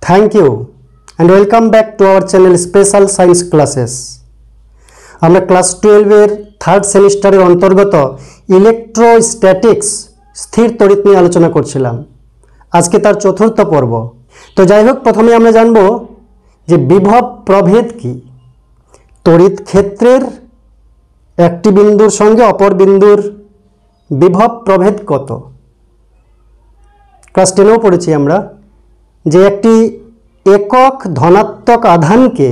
Thank you and welcome back to our channel Special Science Classes. আমরা class 12 এর third সেমিস্টারের অন্তর্গত electrostatics স্থির তড়িৎ নিয়ে আলোচনা করছিলাম। আজকে তার চতুর্থ পর্ব। তো যাই হোক, প্রথমে আমরা জানব যে বিভব প্রভেদ কি। তড়িৎ ক্ষেত্রের একটি বিন্দুর সঙ্গে অপর বিন্দুর বিভব প্রভেদ কত। ক্লাস 10এও পড়েছি আমরা যে একটি একক ধনাত্মক আধানকে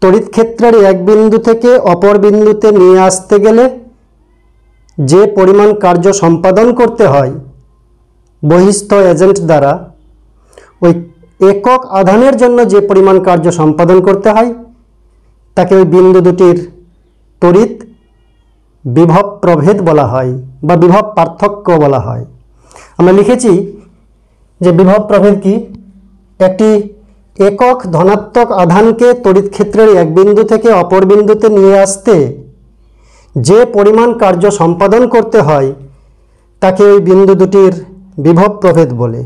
তড়িৎ ক্ষেত্রের এক বিন্দু থেকে অপর বিন্দুতে নিয়ে আসতে গেলে যে পরিমাণ কার্য সম্পাদন করতে হয় বহিস্থ এজেন্ট দ্বারা, ওই একক আধানের জন্য যে পরিমাণ কার্য সম্পাদন করতে হয় তাকে ওই বিন্দু দুটির তড়িৎ বিভব প্রভেদ বলা হয় বা বিভব পার্থক্য বলা হয়। আমরা লিখেছি যে বিভব প্রভেদ কি, একটি একক ধনাত্মক আধানকে তড়িৎ ক্ষেত্রের এক বিন্দু থেকে অপর বিন্দুতে নিয়ে আসতে যে পরিমাণ কার্য সম্পাদন করতে হয় তাকে ওই বিন্দু দুটির বিভব প্রভেদ বলে।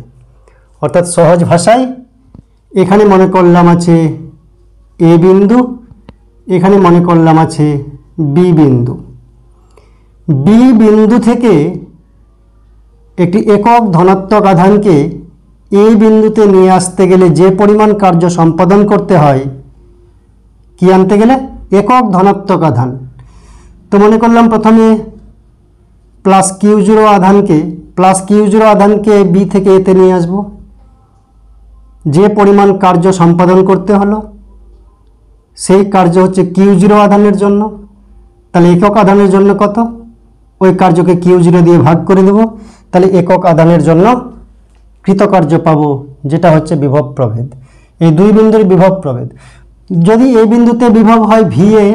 অর্থাৎ সহজ ভাষায় এখানে মনে করলাম আছে এ বিন্দু, এখানে মনে করলাম আছে বি বিন্দু। বি বিন্দু থেকে একটি একক ধনাত্মক আধানকে এই বিন্দুতে নিয়ে আসতে গেলে যে পরিমাণ কার্য সম্পাদন করতে হয়, কি আনতে গেলে একক ধনাত্মক আধান। তো মনে করলাম প্রথমে প্লাস কিউ জিরো আধানকে বি থেকে এতে নিয়ে আসব। যে পরিমাণ কার্য সম্পাদন করতে হলো সেই কার্য হচ্ছে কিউ জিরো আধানের জন্য। তাহলে একক আধানের জন্য কত, ওই কার্যকে কিউ জিরো দিয়ে ভাগ করে দেব। তাহলে একক আধানের জন্য কৃতকার্য পাবো, যেটা হচ্ছে বিভব প্রভেদ। এই দুই বিন্দুর বিভব প্রভেদ। যদি এই বিন্দুতে বিভব হয় ভিএ,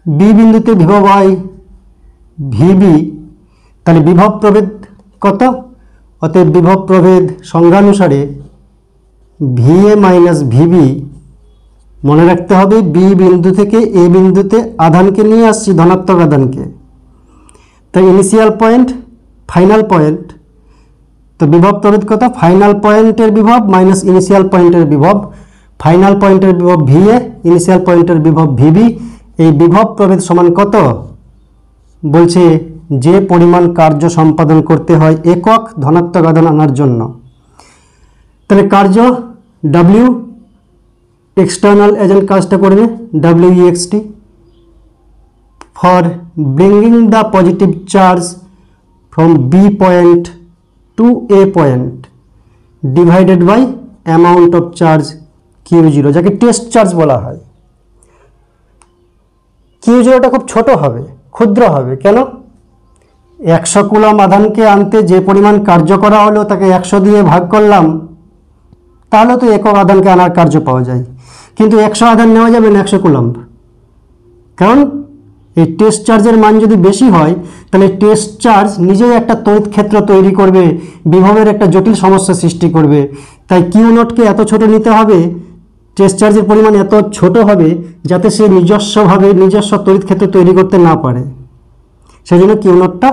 বি বিন্দুতে বিভব হয় ভিবি, তাহলে বিভব প্রভেদ কত। অতএব বিভব প্রভেদ সংজ্ঞানুসারে ভিএ মাইনাস ভিবি। মনে রাখতে হবে বি বিন্দু থেকে এ বিন্দুতে আধানকে নিয়ে আসছি, ধনাত্মক আধানকে। তো ইনিশিয়াল পয়েন্ট, ফাইনাল পয়েন্ট। তো বিভব প্রভেদ কত, ফাইনাল পয়েন্টের বিভব মাইনাস ইনিশিয়াল পয়েন্টের বিভব। ফাইনাল পয়েন্টের বিভব ভিএ, ইনিশিয়াল পয়েন্টের বিভব ভিবি। এই বিভব প্রভেদ সমান কত বলছে, যে পরিমাণ কার্য সম্পাদন করতে হয় একক ধনাত্মক আধান আনার জন্য। তাহলে কার্য ডাব্লিউ, এক্সটার্নাল এজেন্ট কাজটা করবে WEXT for bringing the positive charge from B point to A point divided by amount of charge q zero, যাকে টেস্ট চার্জ বলা হয়। কিউ জিরোটা খুব ছোট হবে, ক্ষুদ্র হবে। কেন? 100 কুলম আধানকে আনতে যে পরিমাণ কার্য করা হলো তাকে 100 দিয়ে ভাগ করলাম, তাহলে তো একক আধানকে আনার কার্য পাওয়া যায়। কিন্তু 100 আধান নেওয়া যাবে না 100 কুলম, কারণ এই টেস্ট চার্জের মান যদি বেশি হয় তাহলে টেস্ট চার্জ নিজেই একটা তড়িৎ ক্ষেত্র তৈরি করবে, বিভবের একটা জটিল সমস্যা সৃষ্টি করবে। তাই কিউ নটকে এত ছোট নিতে হবে, টেস্ট চার্জের পরিমাণ এত ছোট হবে যাতে সে নিজস্ব তড়িৎ ক্ষেত্র তৈরি করতে না পারে। সেই জন্য কিউ নটটা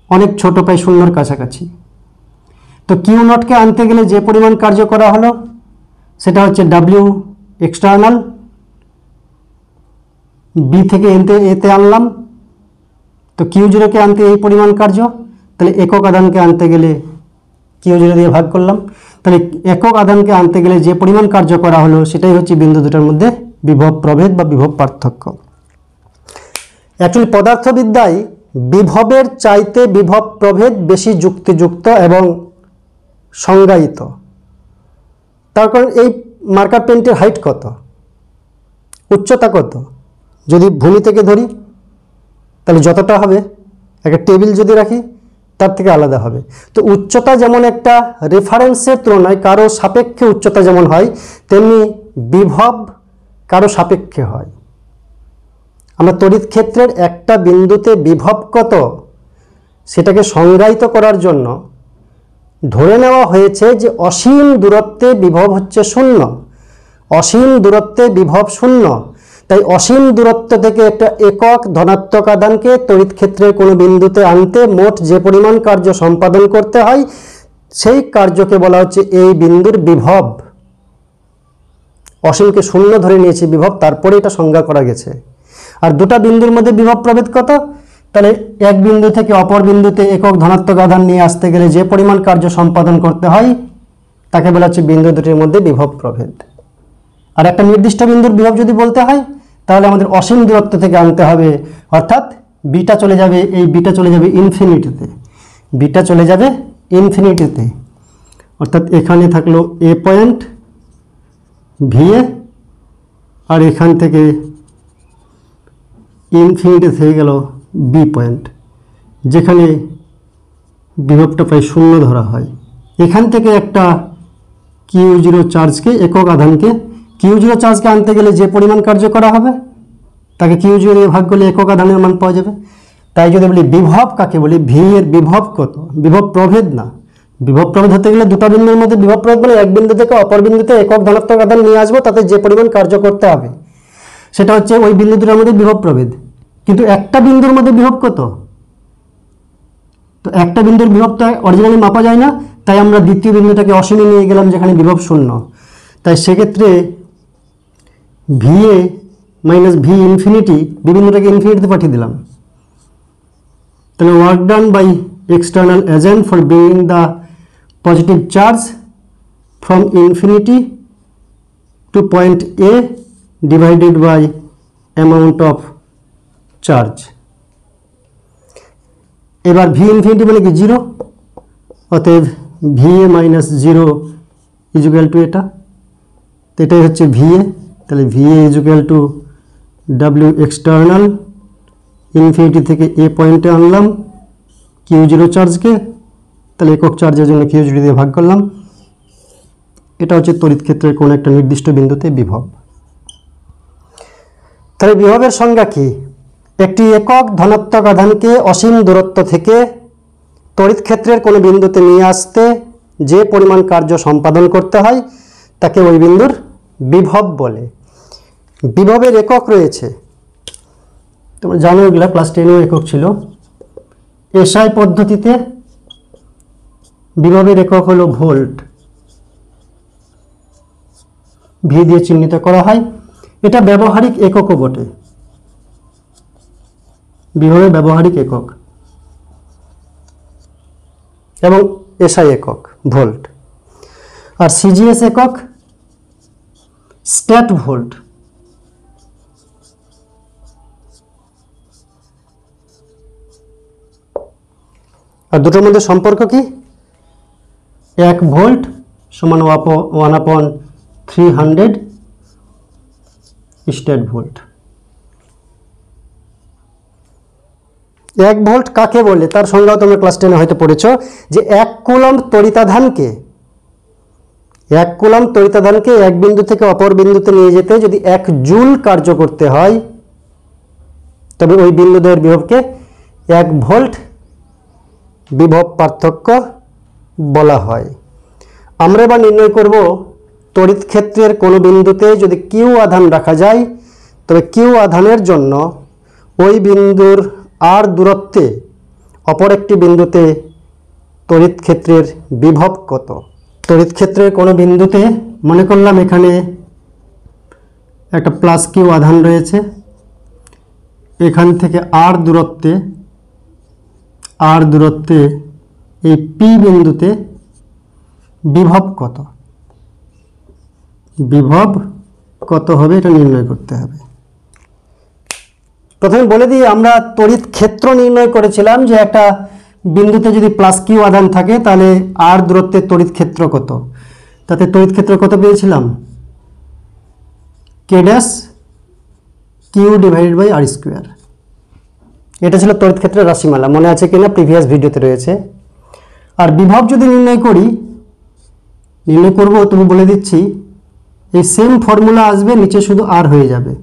অনেক ছোট, প্রায় শূন্যর কাছাকাছি। তো কিউ নটকে আনতে গেলে যে পরিমাণ কার্য করা হলো সেটা হচ্ছে ডাব্লিউ এক্সটার্নাল, বি থেকে এতে আনলাম। তো কিউ জিরোকে আনতে এই পরিমাণ কার্য, তাহলে একক আধানকে আনতে গেলে কিউ জিরো দিয়ে ভাগ করলাম। তাহলে একক আধানকে আনতে গেলে যে পরিমাণ কার্য করা হলো সেটাই হচ্ছে বিন্দু দুটোর মধ্যে বিভব প্রভেদ বা বিভব পার্থক্য। অ্যাকচুয়ালি পদার্থবিদ্যায় বিভবের চাইতে বিভব প্রভেদ বেশি যুক্তিযুক্ত এবং সংজ্ঞায়িত। তার কারণ এই মার্কার পেনটির হাইট কত, উচ্চতা কত, যদি ভূমি থেকে ধরি তাহলে যতটা হবে, একটা টেবিল যদি রাখি তার থেকে আলাদা হবে। তো উচ্চতা যেমন একটা রেফারেন্সের তুলনায় কারো সাপেক্ষে উচ্চতা যেমন হয়, তেমনি বিভব কারো সাপেক্ষে হয়। আমরা তড়িৎ ক্ষেত্রের একটা বিন্দুতে বিভব কত সেটাকে সংজ্ঞায়িত করার জন্য ধরে নেওয়া হয়েছে যে অসীম দূরত্বে বিভব হচ্ছে 0, অসীম দূরত্বে বিভব 0। তাই অসীম দূরত্ব থেকে একটা একক ধনাত্মক আধানকে তড়িৎ ক্ষেত্রের কোনো বিন্দুতে আনতে মোট যে পরিমাণ কার্য সম্পাদন করতে হয় সেই কার্যকে বলা হচ্ছে এই বিন্দুর বিভব। অসীমকে শূন্য ধরে নিয়েছি বিভব, তারপরে এটা সংজ্ঞা করা গেছে। আর দুটা বিন্দুর মধ্যে বিভব প্রভেদ কত? তাহলে এক বিন্দু থেকে অপর বিন্দুতে একক ধনাত্মক আধান নিয়ে আসতে গেলে যে পরিমাণ কার্য সম্পাদন করতে হয় তাকে বলা হচ্ছে বিন্দু দুটির মধ্যে বিভব প্রভেদ। আর একটা নির্দিষ্ট বিন্দুর বিভব যদি বলতে হয় তাহলে আমাদের অসীম দূরত্ব থেকে আনতে হবে, অর্থাৎ বিটা চলে যাবে, এই বিটা চলে যাবে ইনফিনিটিতে, বিটা চলে যাবে ইনফিনিটিতে। অর্থাৎ এখানে থাকলো এ পয়েন্ট ভিএ, আর এখান থেকে ইনফিনিটি হয়ে গেল বি পয়েন্ট, যেখানে বিভবটা প্রায় শূন্য ধরা হয়। এখান থেকে একটা কিউ0 চার্জকে, একক আধানকে, কিউ0 চার্জকে আনতে গেলে যে পরিমাণ কার্য করা হবে তাকে কিউ0 দিয়ে ভাগ করলে একক আধানের মান পাওয়া যাবে। তাই যদি বলি বিভব কাকে বলি, ভি এর বিভব কত, বিভব প্রভেদ না। বিভব প্রভেদ হতে গেলে দুটো বিন্দুর মধ্যে বিভব প্রভেদ বলে এক বিন্দু থেকে অপর বিন্দুতে একক ধনাত্মক আধান নিয়ে আসবো, তাতে যে পরিমাণ কার্য করতে হবে সেটা হচ্ছে ওই বিন্দু দুটোর মধ্যে বিভব প্রভেদ। কিন্তু একটা বিন্দুর মধ্যে বিভব কত? তো একটা বিন্দুর বিভবটা অরিজিনালি মাপা যায় না, তাই আমরা দ্বিতীয় বিন্দুটাকে অসীমে নিয়ে গেলাম যেখানে বিভব শূন্য। তাই সেক্ষেত্রে V A minus V infinity, B বিন্দুটাকে ইনফিনিটিতে পাঠিয়ে দিলাম। তাহলে work done by external agent for bringing the positive charge from infinity to point A divided by amount of charge. এবার ভি ইনফিনিটি মানে কি 0, অতএব ভিএ মাইনাস 0 ইজুক্যাল টু এটা, তো এটাই হচ্ছে ভিএ। তাহলে VA equal to W external, infinity থেকে এ পয়েন্টে আনলাম কিউ0 চার্জকে, তাহলে একক চার্জের জন্য কিউ0 দিয়ে ভাগ করলাম। এটা হচ্ছে তড়িৎ ক্ষেত্রের কোনো একটা নির্দিষ্ট বিন্দুতে বিভব। তাহলে বিভবের সংজ্ঞা কি? একটি একক ধনাত্মক আধানকে অসীম দূরত্ব থেকে তড়িৎ ক্ষেত্রের কোনো বিন্দুতে নিয়ে আসতে যে পরিমাণ কার্য সম্পাদন করতে হয় তাকে ওই বিন্দুর বিভব বলে। বিভবের একক রয়েছে, তোমরা জানো এগুলা, ক্লাস 10এও একক ছিল। এসআই পদ্ধতিতে বিভবের একক হলো ভোল্ট, ভি দিয়ে চিহ্নিত করা হয়। এটা ব্যবহারিক এককও বটে, বিভবের ব্যবহারিক একক, এবং এসআই একক ভোল্ট। আর সিজিএস একক স্ট্যাট ভোল্ট। আর দুটোর মধ্যে সম্পর্ক কি? 1 ভোল্ট সমান 1/300 স্ট্যাট ভোল্ট। 1 ভোল্ট কাকে বলে তার সংজ্ঞাও তোমরা ক্লাস 10-এ হয়তো পড়েছো, যে 1 কুলম্ব তড়িতাধানকে, 1 কুলম্ব তড়িতাধানকে এক বিন্দু থেকে অপর বিন্দুতে নিয়ে যেতে যদি 1 জুল কার্য করতে হয় তবে ওই বিন্দুদ্বয়ের বিভবকে 1 ভোল্ট বিভব পার্থক্য বলা হয়। আমরা এবার নির্ণয় করব তড়িৎ ক্ষেত্রের কোনো বিন্দুতে যদি কিউ আধান রাখা যায় তবে কিউ আধানের জন্য ওই বিন্দুর আর দূরত্বে অপর একটি বিন্দুতে তড়িৎ ক্ষেত্রের বিভব কত। তড়িৎ ক্ষেত্রের কোনো বিন্দুতে মনে করলাম এখানে একটা প্লাস কিউ আধান রয়েছে, এখান থেকে আর দূরত্বে এই পি বিন্দুতে বিভব কত, বিভব কত হবে এটা নির্ণয় করতে হবে। প্রথমে বলে দিই, আমরা তড়িৎ ক্ষেত্র নির্ণয় করেছিলাম যে একটা বিন্দুতে যদি প্লাস কিউ আধান থাকে তাহলে আর দূরত্বের তড়িৎ ক্ষেত্র কত। তাতে তড়িৎ ক্ষেত্র কত পেয়েছিলাম? K dash q divided by r square. এটা ছিল তড়িৎ ক্ষেত্রের রাশিমালা, মনে আছে কিনা প্রিভিয়াস ভিডিওতে রয়েছে। আর বিভব যদি নির্ণয় করব, তুমি বলে দিচ্ছি এই সেম ফর্মুলা আসবে, নিচে শুধু আর হয়ে যাবে।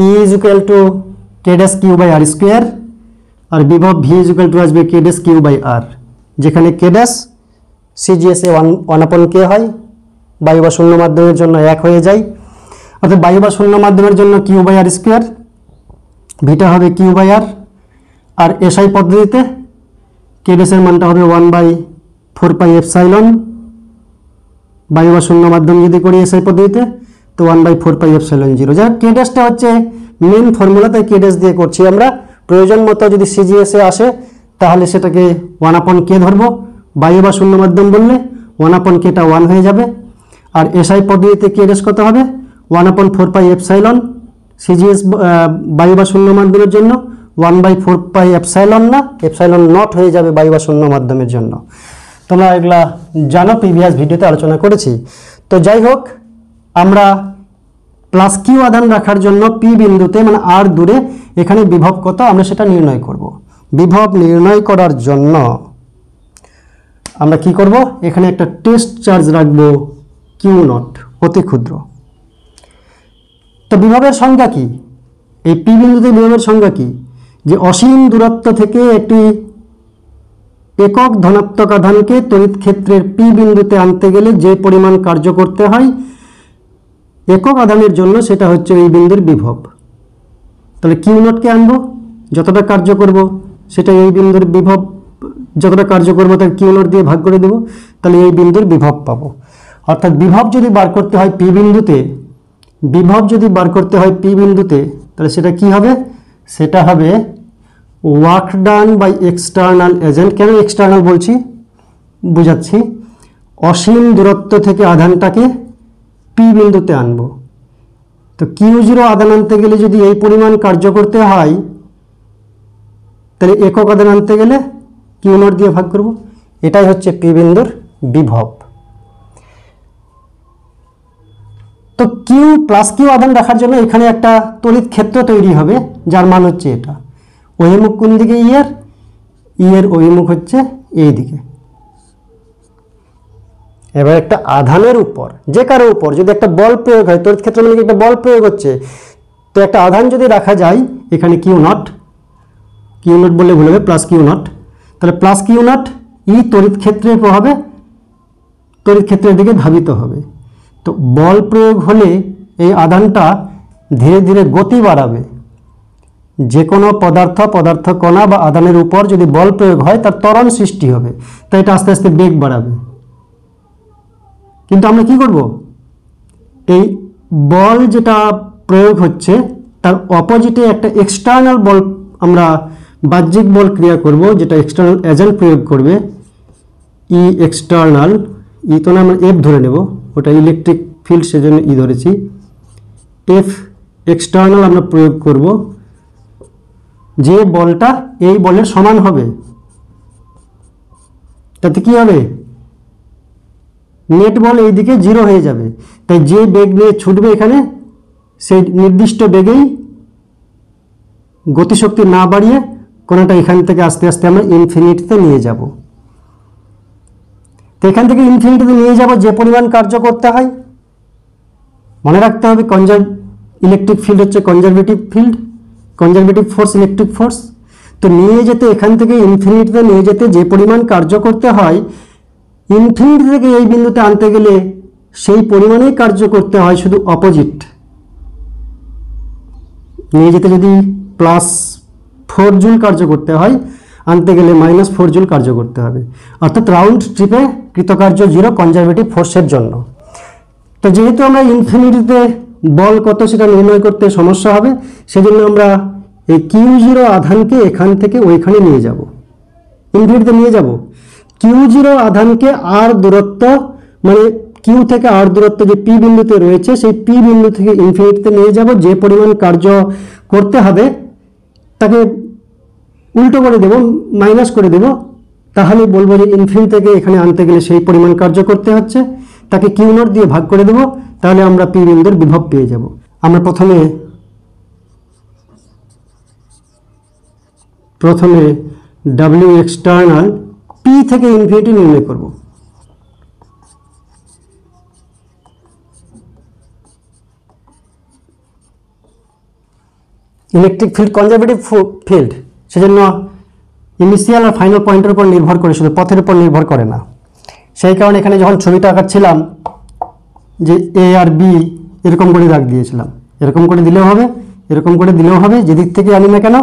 E is equal to k dash q by r square, আর বিভব V is equal to আসবে k dash q by r, যেখানে k dash CGS এ 1/k হয়, বায়ু বা শূন্য মাধ্যমের জন্য 1 হয়ে যায়। অর্থাৎ বায়ু বা শূন্য মাধ্যমের জন্য q by r স্কোয়ার, ভিটা হবে q by r। আর এসআই পদ্ধতিতে কে ড্যাশের মানটা হবে 1/4πε, বায়ু বা শূন্য মাধ্যম যদি করি এসআই পদ্ধতিতে তো 1/4πε0। যাই হোক কে ড্যাশটা হচ্ছে মেন ফর্মুলা, তাই কে ড্যাশ দিয়ে করছি আমরা। প্রয়োজন মতো যদি সিজিএসে আসে তাহলে সেটাকে 1/k ধরবো, বায়ু বা শূন্য মাধ্যম বললে 1/kটা 1 হয়ে যাবে। আর এসআই পদ্ধতিতে কে ড্যাশ কত হবে 1/4πε, সিজিএস বায়ু বা শূন্য মাধ্যমের জন্য 1/4πε না, এপসাইলন নট হয়ে যাবে বায়ু বা শূন্য মাধ্যমের জন্য। তোমরা এগুলা জানো, প্রিভিয়াস ভিডিওতে আলোচনা করেছি। তো যাই হোক, আমরা প্লাস কিউ আধান রাখার জন্য পি বিন্দুতে মানে আর দূরে এখানে বিভব কত আমরা সেটা নির্ণয় করব। বিভব নির্ণয় করার জন্য আমরা কি করব, এখানে একটা টেস্ট চার্জ রাখবো কিউ নট, অতি ক্ষুদ্র। তো বিভবের সংজ্ঞা কি, এই পি বিন্দুতে বিভবের সংজ্ঞা কি, যে অসীম দূরত্ব থেকে একটি একক ধনাত্মক আধানকে তড়িৎ ক্ষেত্রের পি বিন্দুতে আনতে গেলে যে পরিমাণ কার্য করতে হয় একক আধানের জন্য সেটা হচ্ছে এই বিন্দুর বিভব। তাহলে কিউ নটকে আনবো, যতটা কার্য করব সেটা এই বিন্দুর বিভব, যতটা কার্য করব তাকে কিউ নট দিয়ে ভাগ করে দেব, তাহলে এই বিন্দুর বিভব পাবো। অর্থাৎ বিভব যদি বার করতে হয় পি বিন্দুতে, বিভব যদি বার করতে হয় পি বিন্দুতে, তাহলে সেটা কি হবে, সেটা হবে work done by external agent. কেন এক্সটার্নাল বলছি বুঝাচ্ছি। অসীম দূরত্ব থেকে আধানটাকে পি বিন্দুতে আনবো, তো কিউ0 আধান আনতে গেলে যদি এই পরিমাণ কার্য করতে হয় তাহলে একক আধান আনতে গেলে কিউ নট দিয়ে ভাগ করব। এটাই হচ্ছে পি বিন্দুর বিভব। তো কিউ প্লাস কিউ আধান রাখার জন্য এখানে একটা তড়িৎ ক্ষেত্র তৈরি হবে যার মান হচ্ছে এটা। অভিমুখ কোন দিকে, ইয়ের অভিমুখ হচ্ছে এই দিকে। এবার একটা আধানের উপর, যে কারো উপর যদি একটা বল প্রয়োগ হয়, তড়িৎ ক্ষেত্র মানে একটা বল প্রয়োগ হচ্ছে, তো একটা আধান যদি রাখা যায় এখানে কিউ নট বললে ভুল হবে, প্লাস কিউ নট, তাহলে প্লাস কিউ নট ই তড়িৎ ক্ষেত্রের প্রভাবে তড়িৎ ক্ষেত্রের দিকে ধাবিত হবে। তো বল প্রয়োগ হলে এই আধানটা ধীরে ধীরে গতি বাড়াবে। যে কোনো পদার্থ কণা বা আধানের উপর যদি বল প্রয়োগ হয় তার ত্বরণ সৃষ্টি হবে, তাই এটা আস্তে আস্তে বেগ বাড়াবে। কিন্তু আমরা কি করব, এই বল যেটা প্রয়োগ হচ্ছে তার অপোজিটে একটা এক্সটার্নাল বল, আমরা বাহ্যিক বল ক্রিয়া করব যেটা এক্সটার্নাল এজেন্ট প্রয়োগ করবে। ই এক্সটার্নাল, ই তো না আমরা এফ ধরে নেব, ওটা ইলেকট্রিক ফিল্ড সেজন্য ই ধরেছি। এফ এক্সটার্নাল আমরা প্রয়োগ করব, যে বলটা এই বলের সমান হবে। তাতে কি হবে, নেট বল এইদিকে 0 হয়ে যাবে। তাই যে বেগ নিয়ে ছুটবে এখানে সেই নির্দিষ্ট বেগেই গতিশক্তি না বাড়িয়ে কোনটা এখান থেকে আস্তে আস্তে আমরা ইনফিনিটিতে নিয়ে যাব। তো এখান থেকে ইনফিনিটিতে নিয়ে যাব যে পরিমাণ কার্য করতে হয়। মনে রাখতে হবে ইলেকট্রিক ফিল্ড হচ্ছে conservative field, conservative force electric force. তো নিয়ে যেতে এখান থেকে ইনফিনিটিতে নিয়ে যেতে যে পরিমাণ কার্য করতে হয় ইনফিনিটি থেকে এই বিন্দুতে আনতে গেলে সেই পরিমাণেই কার্য করতে হয়, শুধু অপোজিট। নিয়ে যেতে যদি +4 জুল কার্য করতে হয় আনতে গেলে -4 জুল কার্য করতে হবে। অর্থাৎ রাউন্ড ট্রিপে কৃতকার্য 0 কনজারভেটিভ ফোর্সের জন্য। তো যেহেতু আমরা ইনফিনিটিতে বল কত সেটা নির্ণয় করতে সমস্যা হবে, সেজন্য আমরা এই কিউ0 আধানকে এখান থেকে ওইখানে নিয়ে যাব, ইনফিনিটিতে নিয়ে যাব। কিউ0 আধানকে আর দূরত্ব মানে কিউ থেকে আর দূরত্ব যে পি বিন্দুতে রয়েছে সেই পি বিন্দু থেকে ইনফিনিটিতে নিয়ে যাব। যে পরিমাণ কার্য করতে হবে তাকে উল্টো করে দেব, মাইনাস করে দেব, তাহলে বলবো যে ইনফিনিটি থেকে এখানে আনতে গেলে সেই পরিমাণ কার্য করতে হচ্ছে, তাকে কিউ নট দিয়ে ভাগ করে দেব, তাহলে আমরা পি বিন্দুর বিভব পেয়ে যাব। আমরা প্রথমে ডাব্লিউ এক্সটার্নাল পি থেকে ইনফিনিটি নির্ণয় করব। ইলেকট্রিক ফিল্ড কনজারভেটিভ ফিল্ড, সেজন্য ইনিশিয়াল আর ফাইনাল পয়েন্টের উপর নির্ভর করে, শুধু পথের উপর নির্ভর করে না। সেই কারণে এখানে যখন ছবিটা আঁকাচ্ছিলাম যে এ আর বি এরকম করে দাগ দিয়েছিলাম। এরকম করে দিলেও হবে, এরকম করে দিলেও হবে, যেদিক থেকে আনি না কেন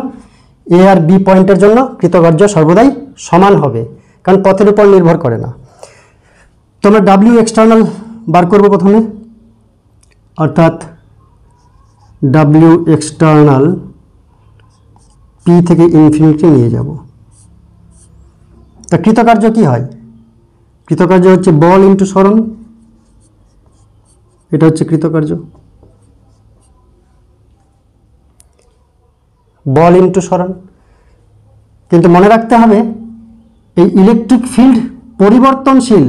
এ আর বি পয়েন্টের জন্য কৃতকার্য সর্বদাই সমান হবে, কারণ পথের উপর নির্ভর করে না। তো আমরা ডাব্লিউ এক্সটার্নাল বার করব প্রথমে, অর্থাৎ ডাব্লিউ এক্সটার্নাল পি থেকে ইনফিনিটি নিয়ে যাব। তা কৃতকার্য কি হয়? কৃতকার্য হচ্ছে বল ইন্টু সরণ, এটা হচ্ছে কৃতকার্য, বল ইন্টু সরণ। কিন্তু মনে রাখতে হবে এই ইলেকট্রিক ফিল্ড পরিবর্তনশীল,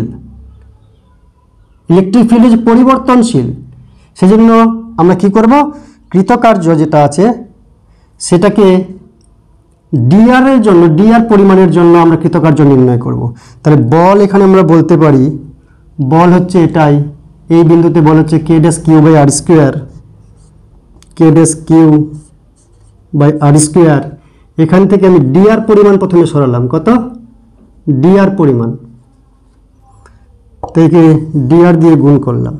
ইলেকট্রিক ফিল্ড যে পরিবর্তনশীল, সেজন্য আমরা কি করব, কৃতকার্য যেটা আছে সেটাকে ডিআর এর জন্য, ডিআর পরিমাণের জন্য আমরা কৃতকার্য নির্ণয় করব। তাহলে বল এখানে আমরা বলতে পারি বল হচ্ছে এটাই, এই বিন্দুতে বল হচ্ছে k dash Q by r square, k dash Q by r square. এখান থেকে আমি ডিআর পরিমাণ প্রথমে সরালাম, কত, ডিআর পরিমাণ, থেকে ডিআর দিয়ে গুণ করলাম।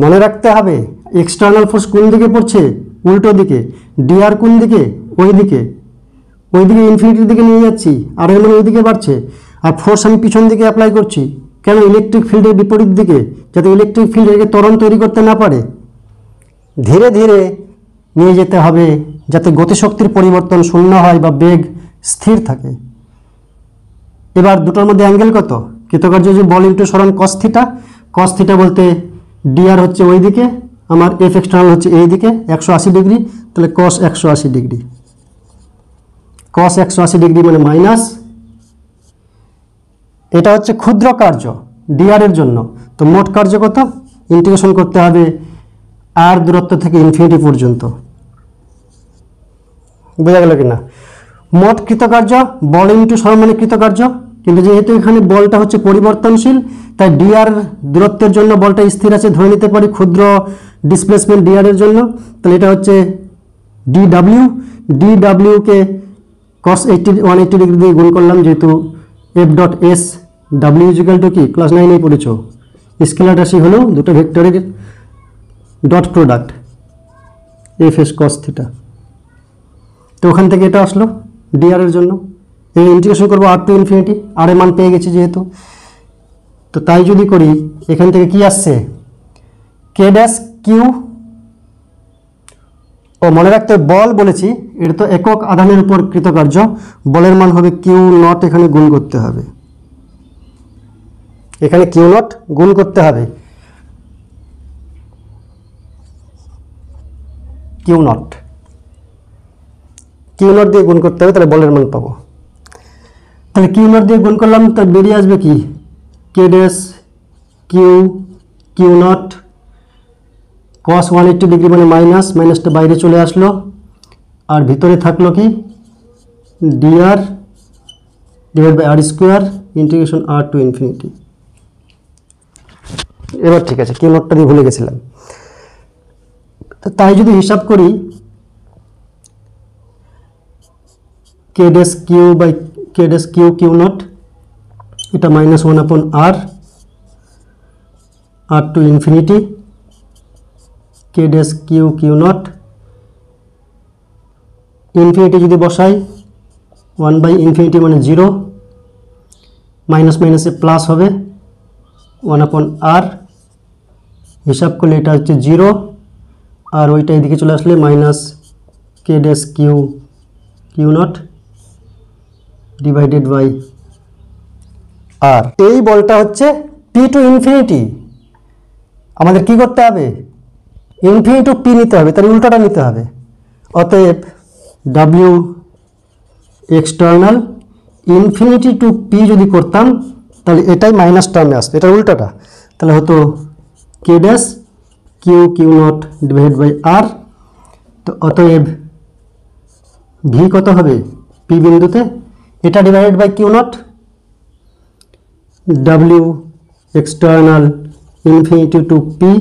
মনে রাখতে হবে এক্সটার্নাল ফোর্স কোন দিকে পড়ছে, উল্টো দিকে। ডিআর কোন দিকে, ওই দিকে, ওই দিকে ইনফিনিটির দিকে নিয়ে যাচ্ছি, আর এর মানে ওই দিকে বাড়ছে। আর ফোর্স আমি পিছন দিকে অ্যাপ্লাই করছি, কেন, ইলেকট্রিক ফিল্ডের বিপরীত দিকে, যাতে ইলেকট্রিক ফিল্ড একে ত্বরণ তৈরি করতে না পারে। ধীরে ধীরে নিয়ে যেতে হবে যাতে গতিশক্তির পরিবর্তন শূন্য হয় বা বেগ স্থির থাকে। এবার দুটোর মধ্যে অ্যাঙ্গেল কত, কৃতকার্য যে বল ইন্টু সরণ কস থিটা, কস থিটা বলতে ডিআর হচ্ছে ওই দিকে, আমার এফ এক্সটার্নাল হচ্ছে এই দিকে 180 ডিগ্রি, তাহলে কস 180 ডিগ্রি, কস 180 ডিগ্রি মানে মাইনাস, এটা হচ্ছে ক্ষুদ্র কার্য ডিআর এর জন্য। তো মোট কার্য কত, ইন্টিগ্রেশন করতে হবে আর দূরত্ব থেকে ইনফিনিটি পর্যন্ত, বোঝা গেল কিনা। মোট কৃতকার্য বল ইন্টু সরণ মানে কৃতকার্য, কিন্তু যেহেতু এখানে বলটা হচ্ছে পরিবর্তনশীল, তাই ডিআর দূরত্বের জন্য বলটা স্থির আছে ধরে নিতে পারি, ক্ষুদ্র ডিসপ্লেসমেন্ট ডিআর এর জন্য। তাহলে এটা হচ্ছে ডিডাব্লিউ, ডিডাব্লিউকে কস 180 ডিগ্রি দিয়ে গুণ করলাম, যেহেতু F dot S W equal to কি, ক্লাস 9 পড়েছ, স্কেলার রাশি হলো দুটো ভেক্টরের dot product, F S cos theta. তো ওখান থেকে এটা আসলো ডিআর এর জন্য। এই ইন্টিগ্রেশন করবো আর টু ইনফিনিটি, আর এর মান পেয়ে গেছি যেহেতু, তো তাই যদি করি এখান থেকে কি আসছে, কে ড্যাশ কিউ, ও মনে রাখতে বল বলেছি এটা তো একক আধানের উপর কৃতকার্য, বলের মান হবে কিউ নট, এখানে গুণ করতে হবে, এখানে কিউ নট গুণ করতে হবে, কিউ নট, কিউ নট দিয়ে গুণ করতে হবে, তাহলে বলের মান পাবো। তাহলে কিউ নট দিয়ে গুণ করলাম, তার বেরিয়ে আসবে কি, k dash Q, Q naught cos 180 degree মানে মাইনাস, মাইনাসটা বাইরে চলে আসলো, আর ভিতরে থাকলো কি dr divide by r square integration r to infinity. এবার ঠিক আছে, কিউ নটটা দিয়ে ভুলে গেছিলাম। তাই যদি হিসাব করি K dash Q by K dash Q, Q not এটা minus 1/r, R to infinity K dash Q, Q not, infinity যদি বসাই 1/∞ মানে 0, মাইনাস মাইনাসে প্লাস হবে 1/r, হিসাব করলে এটা হচ্ছে 0, আর ওইটা এদিকে চলে আসলে minus K dash Q, Q not divided by R. এই বলটা হচ্ছে পি টু ইনফিনিটি, আমাদের কি করতে হবে, ইনফিনিটি টু পি নিতে হবে, তার উল্টোটা নিতে হবে। অতএব W external infinity to P যদি করতাম তাহলে এটাই মাইনাস টার্মে আসতো, এটার উল্টোটা, তাহলে হতো K dash Q, Q naught divide by R. তো অতএব ভি কত হবে পি বিন্দুতে, এটা divided by Q naught, W external infinity to P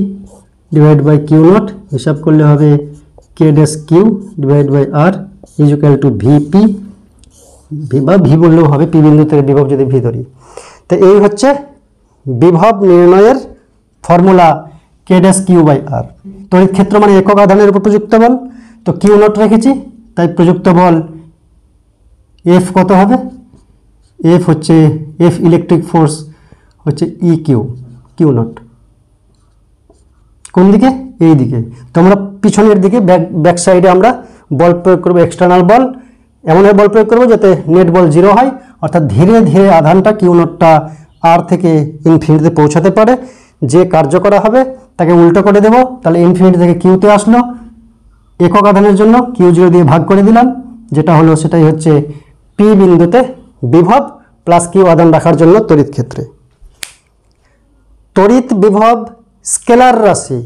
divide by Q naught, হিসাব করলে হবে K dash Q divide by R equal to VP, V বা ভি বললেও হবে, পি বিন্দু থেকে বিভব যদি ভি ধরি। তো এই হচ্ছে বিভব নির্ণয়ের formula K dash Q by আর। তড়িৎ ক্ষেত্র মানে একক আধানের উপর প্রযুক্ত বল, তো কিউ নট রেখেছি, তাই প্রযুক্ত বল এফ কত হবে, এফ হচ্ছে এফ ইলেকট্রিক ফোর্স হচ্ছে ই কিউ, কিউ নট কোন দিকে, এই দিকে। তো আমরা পিছনের দিকে ব্যাক সাইডে আমরা বল প্রয়োগ করবো, এক্সটার্নাল বল, এমনভাবে বল প্রয়োগ করবো যাতে নেট বল জিরো হয়, অর্থাৎ ধীরে ধীরে আধানটা কিউ নটটা আর থেকে ইনফিনিটিতে পৌঁছাতে পারে। যে কার্য করা হবে তাকে উল্টো করে দেব, তাহলে ইনফিনিটি থেকে কিউতে আসলো, একক আধানের জন্য কিউ জিরো দিয়ে ভাগ করে দিলাম, যেটা হলো সেটাই হচ্ছে পি বিন্দুতে বিভব প্লাস কিউ আধান রাখার জন্য তড়িৎ ক্ষেত্রে। তড়িৎ বিভব স্কেলার রাশি,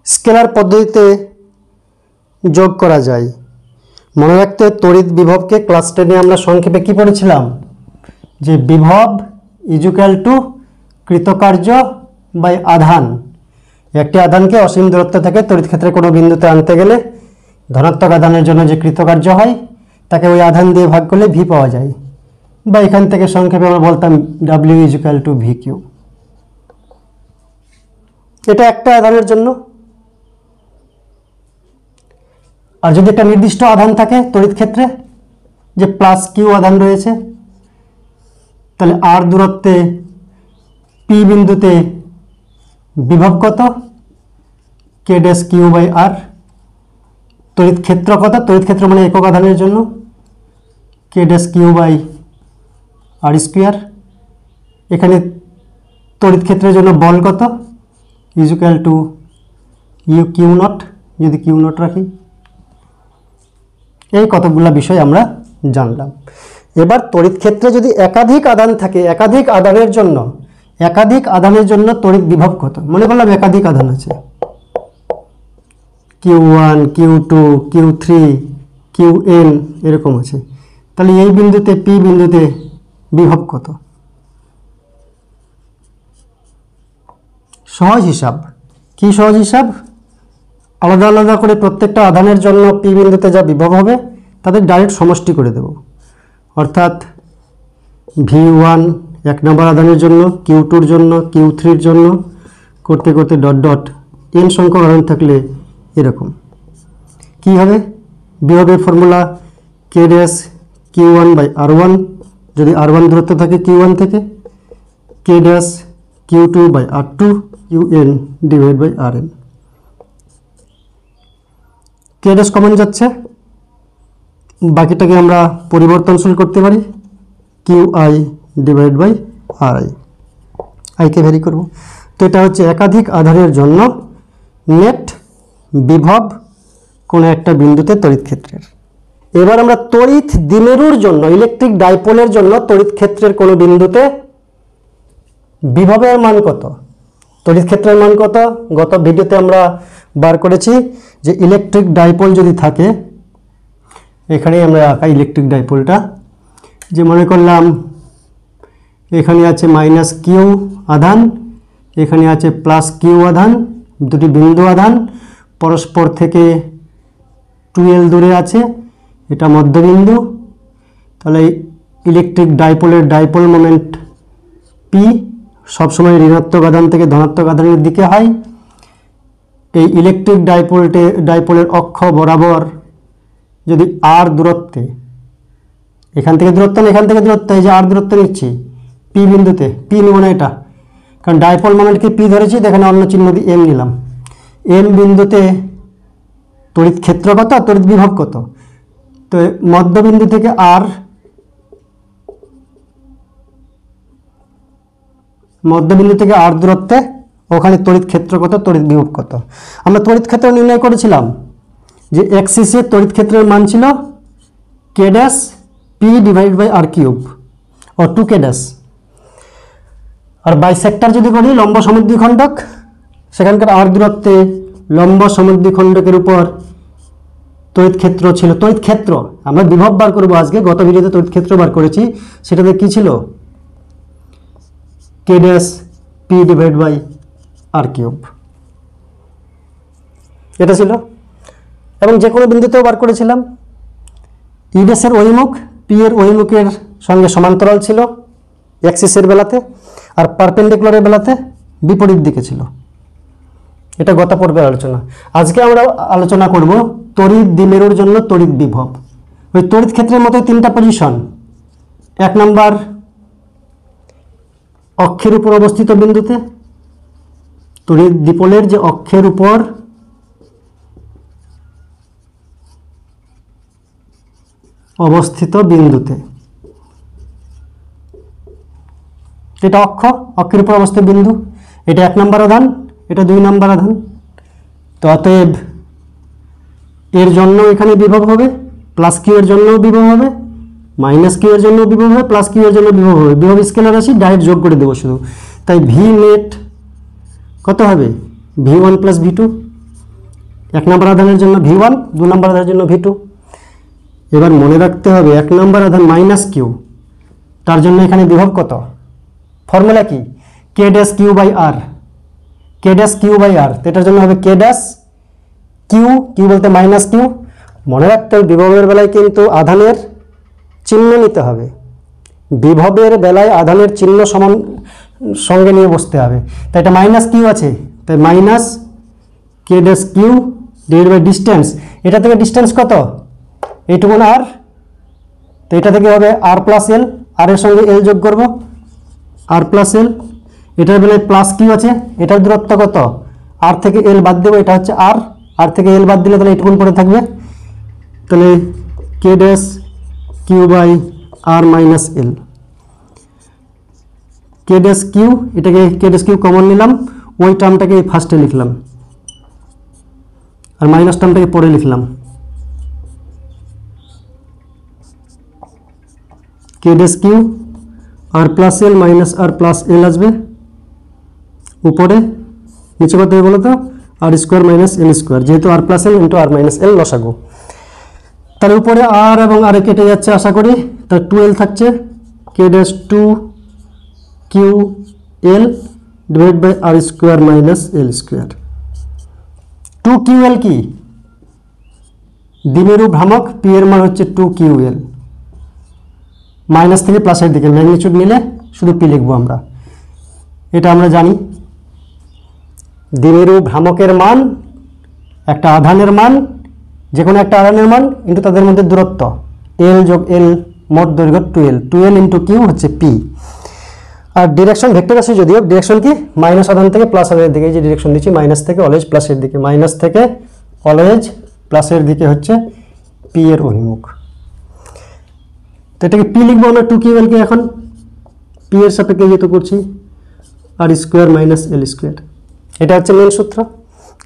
স্কেলার পদ্ধতিতে যোগ করা যায়। মনে রাখতে তড়িৎ বিভবকে ক্লাস 10-এ আমরা সংক্ষেপে কি পড়েছিলাম, যে বিভব ইজুক্যাল টু কৃতকার্য বাই আধান। একটি আধানকে অসীম দূরত্ব থেকে তড়িৎ ক্ষেত্রে কোনো বিন্দুতে আনতে গেলে ধনাত্মক আধানের জন্য যে কৃতকার্য হয় তাকে ওই আধান দিয়ে ভাগ করলে ভি পাওয়া যায়, বা এখান থেকে সংক্ষেপে আমরা বলতাম W equal to V q. এটা একটা আধানের জন্য। আর যদি একটা নির্দিষ্ট আধান থাকে তড়িৎ ক্ষেত্রে, যে প্লাস কিউ আধান রয়েছে, তাহলে আর দূরত্বে পি বিন্দুতে বিভব কত, কে ড্যাশ কিউ বাই আর। তড়িৎ ক্ষেত্র কত, তড়িৎ ক্ষেত্র মানে একক আধানের জন্য k dash Q by r square. এখানে তড়িৎ ক্ষেত্রের জন্য বল কত, equal to u q naught, যদি কিউ নট রাখি। এই কতগুলো বিষয় আমরা জানলাম। এবার তড়িৎ ক্ষেত্রে যদি একাধিক আধান থাকে, একাধিক আধানের জন্য তড়িৎ বিভব কত। মনে করলাম একাধিক আধান আছে, Q1, Q2, Q3, Qn এরকম আছে, তাহলে এই বিন্দুতে পি বিন্দুতে বিভব কত। সহজ হিসাব, কি সহজ হিসাব, আলাদা আলাদা করে প্রত্যেকটা আধানের জন্য পি বিন্দুতে যা বিভব হবে তাদের ডাইরেক্ট সমষ্টি করে দেব। অর্থাৎ V1 এক নম্বর আধানের জন্য, Q2-র জন্য, Q3-র জন্য করতে করতে ডট ডট n সংখ্যক আধান থাকলে এরকম কি হবে, বিভবের formula K dash Q1 by R1, যদি R1 দূরত্ব থাকে Q1 থেকে, K dash Q2 by R2, Qn divide by Rn। K dash common যাচ্ছে, বাকিটাকে আমরা পরিবর্তনশীল করতে পারি, Qi ডিভাইড বাই Ri, আইকে ভ্যারি করব। তো এটা হচ্ছে একাধিক আধানের জন্য নেট বিভব কোনো একটা বিন্দুতে তড়িৎ ক্ষেত্রের। এবার আমরা তড়িৎ দ্বিমেরুর জন্য, ইলেকট্রিক ডাইপোলের জন্য তড়িৎ ক্ষেত্রের কোনো বিন্দুতে বিভবের মান কত, তড়িৎ ক্ষেত্রের মান কত গত ভিডিওতে আমরা বার করেছি। যে ইলেকট্রিক ডাইপোল যদি থাকে, এখানে আমরা আঁকা ইলেকট্রিক ডাইপোলটা, যে মনে করলাম এখানে আছে মাইনাস কিউ আধান, এখানে আছে প্লাস কিউ আধান, দুটি বিন্দু আধান পরস্পর থেকে 2l দূরে আছে, এটা মধ্যবিন্দু। তাহলে ইলেকট্রিক ডাইপোলের ডাইপোল মোমেন্ট পি সবসময় ঋণাত্মক আধান থেকে ধনাত্মক আধানের দিকে হয়। এই ইলেকট্রিক ডাইপোলের অক্ষ বরাবর যদি আর দূরত্বে, এখান থেকে দূরত্ব না এখান থেকে দূরত্ব, এই যে আর দূরত্ব নিচ্ছি পি বিন্দুতে, পি নেব না এটা, কারণ ডাইপোল মোমেন্টকে পি ধরেছি, এখানে অন্য চিহ্ন দিয়ে এম নিলাম। এম বিন্দুতে তড়িৎ ক্ষেত্র কত, তড়িৎ বিভব কত, তো মধ্যবিন্দু থেকে আর, মধ্যবিন্দু থেকে আর দূরত্বে ওখানে তড়িৎ ক্ষেত্র কত, তড়িৎ বিভব কত। আমরা তড়িৎ ক্ষেত্র নির্ণয় করেছিলাম যে এক্সিসের তড়িৎ ক্ষেত্রের মান ছিল k dash p divide by r cube ও 2k ড্যাশ। আর বাইসেক্টর যদি করি লম্ব সমদ্বিখণ্ডক, সেখানকার আর দূরত্বে লম্ব সমদ্বিখণ্ডকের উপর তড়িৎ ক্ষেত্র ছিল, তড়িৎ ক্ষেত্র আমরা বিভব বার করবো আজকে, গত ভিডিওতে তড়িৎ ক্ষেত্র বার করেছি, সেটাতে কি ছিল k dash p divide by r cube, এটা ছিল। এবং যে কোনো বিন্দুতেও বার করেছিলাম। ই ড্যাশের অভিমুখ পি এর অভিমুখের সঙ্গে সমান্তরাল ছিল এক্সিসের বেলাতে, আর পারপেন্ডিকুলারের বেলাতে বিপরীত দিকে ছিল। এটা গত পর্বের আলোচনা। আজকে আমরা আলোচনা করব তড়িৎ দ্বিমেরুর জন্য তড়িৎ বিভব। ওই তড়িৎ ক্ষেত্রের মতো তিনটা পজিশন। 1 নাম্বার অক্ষের উপর অবস্থিত বিন্দুতে, তড়িৎ দ্বিপোলের যে অক্ষের উপর অবস্থিত বিন্দুতে, এটা অক্ষের উপর অবস্থিত বিন্দু, এটা 1 নাম্বার আধান, এটা 2 নাম্বার আধান। তো অতএব এর জন্য এখানে বিভব হবে, প্লাস কিউ এর জন্য বিভব হবে, মাইনাস কিউ এর জন্য বিভব হবে, প্লাস কিউ এর জন্য বিভব হবে। বিভব স্কেলার রাশি ডাইরেক্ট যোগ করে দেবো শুধু। তাই ভি নেট কত হবে? V1 plus V2। 1 নাম্বার আধানের জন্য V1, 2 নাম্বার আধানের জন্য V2। এবার মনে রাখতে হবে 1 নাম্বার আধান মাইনাস কিউ, তার জন্য এখানে বিভব কত? ফর্মুলা কি? K dash Q by R, K dash Q by R. এটার জন্য হবে K ড্যাশ কিউ, কিউ বলতে মাইনাস কিউ। মনে রাখতে হবে বিভবের বেলায় কিন্তু আধানের চিহ্ন নিতে হবে, বিভবের বেলায় আধানের চিহ্ন সমান সঙ্গে নিয়ে বসতে হবে। তাই এটা মাইনাস কিউ আছে, তাই minus K dash Q divide by distance. এটা থেকে ডিস্টেন্স কত? এইটুকুন আর, তো এটা থেকে হবে আর প্লাস এল, আর এর সঙ্গে এল যোগ করব, আর প্লাস এল। এটার বেলায় প্লাস কিউ আছে, এটার দূরত্ব কত? আর থেকে এল বাদ দেবো, এটা হচ্ছে আর, আর থেকে এল বাদ দিলে তাহলে এইটুকুন পড়ে থাকবে। তাহলে K dash Q by r minus l. K dash q, এটাকে K ড্যাশ কিউ কমন নিলাম, ওই টার্মটাকে ফার্স্টে লিখলাম আর মাইনাস টার্মটাকে পরে লিখলাম। K dash Q R plus L minus আর প্লাস এল আসবে উপরে, নিচে কত হবে বলো তো? আর স্কোয়ার মাইনাস এল স্কোয়ার, যেহেতু আর প্লাস এল ইন্টু আর মাইনাস এল লসাগু। তার উপরে আর এবং আর কেটে যাচ্ছে আশা করি, তার 2l থাকছে। K dash 2 q l divide by r square minus l square. 2QL কি? দ্বিমেরু ভ্রামক, পি এর মান হচ্ছে 2QL। মাইনাস থেকে প্লাসের দিকে ম্যাগনিটিউড নিলে শুধু পি লিখবো আমরা, এটা আমরা জানি। দ্বিমেরু ভ্রামকের মান, একটা আধানের মান, যে কোনো একটা আধানের মান ইন্টু তাদের মধ্যে দূরত্ব, এল যোগ এল, মোট দৈর্ঘ্য 2l ইন্টু কিউ হচ্ছে পি। আর ডিরেকশন ভেক্টর রাশি, যদিও ডিরেকশন কি মাইনাস আধান থেকে প্লাস আধানের দিকে, এই যে ডিরেকশন দিচ্ছি মাইনাস থেকে অলওয়েজ প্লাসের দিকে, মাইনাস থেকে অলওয়েজ প্লাসের দিকে হচ্ছে পি এর অভিমুখ। তো এটাকে পি লিখবো আমরা 2QL কে, এখন পি এর সাপেক্ষে যেহেতু করছি, আর স্কোয়ার মাইনাস এল স্কোয়ার, এটা হচ্ছে মেন সূত্র।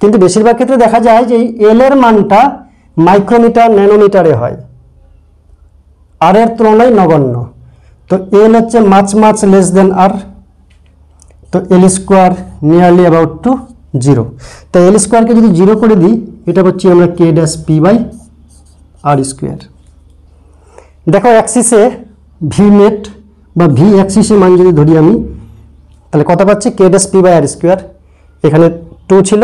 কিন্তু বেশিরভাগ ক্ষেত্রে দেখা যায় যে এল এর মানটা মাইক্রোমিটার ন্যানোমিটারে হয়, আর এর তুলনায় নগণ্য। তো এল হচ্ছে মাচ লেস দেন আর, তো এল স্কোয়ার নিয়ারলি অ্যাবাউট টু 0। তো এল স্কোয়ারকে যদি 0 করে দিই, এটা পাচ্ছি আমরা K dash p by r square. দেখো অ্যাক্সিসে ভি নেট বা ভি অ্যাক্সিসের মান যদি ধরি আমি, তাহলে কত পাচ্ছি? K dash p by r square. এখানে 2 ছিল,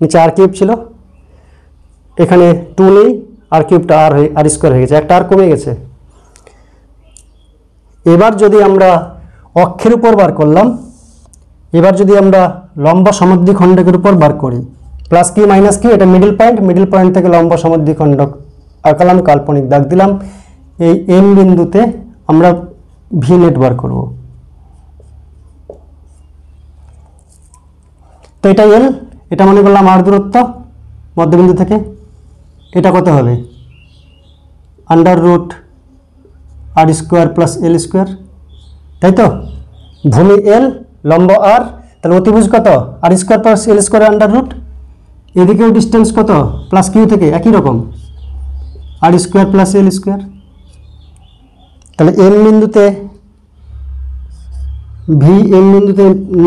নিচে আর কিউব ছিল, এখানে 2 নেই, আর কিউবটা আর স্কোয়ার হয়ে গেছে, একটা আর কমে গেছে। এবার যদি আমরা অক্ষের উপর বার করলাম, এবার যদি আমরা লম্ব সমদ্বিখণ্ডকের উপর বার করি, প্লাস কিউ মাইনাস কিউ, এটা মিডল পয়েন্ট থেকে লম্ব সমদ্বিখণ্ডক আঁকালাম, কাল্পনিক দাগ দিলাম। এই এম বিন্দুতে আমরা ভি নেট বার করব। তো এটা এল, এটা মনে করলাম আর দূরত্ব মধ্যবিন্দু থেকে। এটা কত হবে? Under root r square plus l square, তাই তো? ভূমি এল, লম্ব আর, তাহলে অতিভুজ কত? আর square plus l square under root. এদিকেও ডিস্টেন্স কত? প্লাস কিউ থেকে একই রকম, আর স্কোয়ার প্লাস এল স্কোয়ার। তাহলে এম বিন্দুতে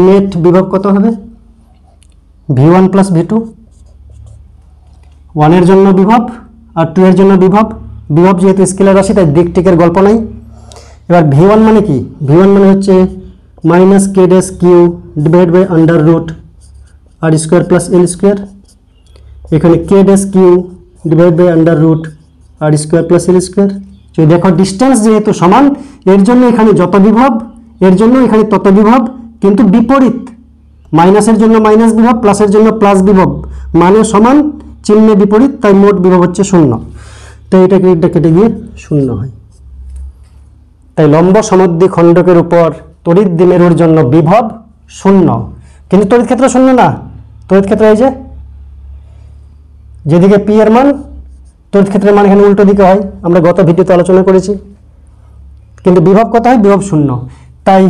নেট বিভব কত হবে? V1 plus V2। 1 এর জন্য বিভব আর 2 এর জন্য বিভব, যেহেতু স্কেলার রাশি তাই দিকটিকের গল্প নাই। এবার V1 মানে কি? V1 মানে হচ্ছে minus K dash Q divide by under root r square plus l square. এখানে K dash Q divide by under root r square plus l square. যদি দেখো ডিস্টেন্স যেহেতু সমান, এর জন্য এখানে যত বিভব, এর জন্য এখানে তত বিভব, কিন্তু বিপরীত মাইনাসের জন্য মাইনাস বিভব, প্লাসের জন্য প্লাস বিভব, মানে সমান, চিহ্নে বিপরীত, তাই মোট বিভব হচ্ছে 0। তো এটা কেটে গিয়ে 0 হয়। তাই লম্ব সমদ্বিখণ্ডকের উপর তড়িৎ দ্বিমেরুর জন্য বিভব 0, কিন্তু তড়িৎ ক্ষেত্র 0 না। তড়িৎ ক্ষেত্র এই যেদিকে পি এর মান, তড়িৎ ক্ষেত্রের মান এখানে উল্টো দিকে হয়, আমরা গত ভিডিওতে আলোচনা করেছি। কিন্তু বিভব কত হয়? বিভব 0। তাই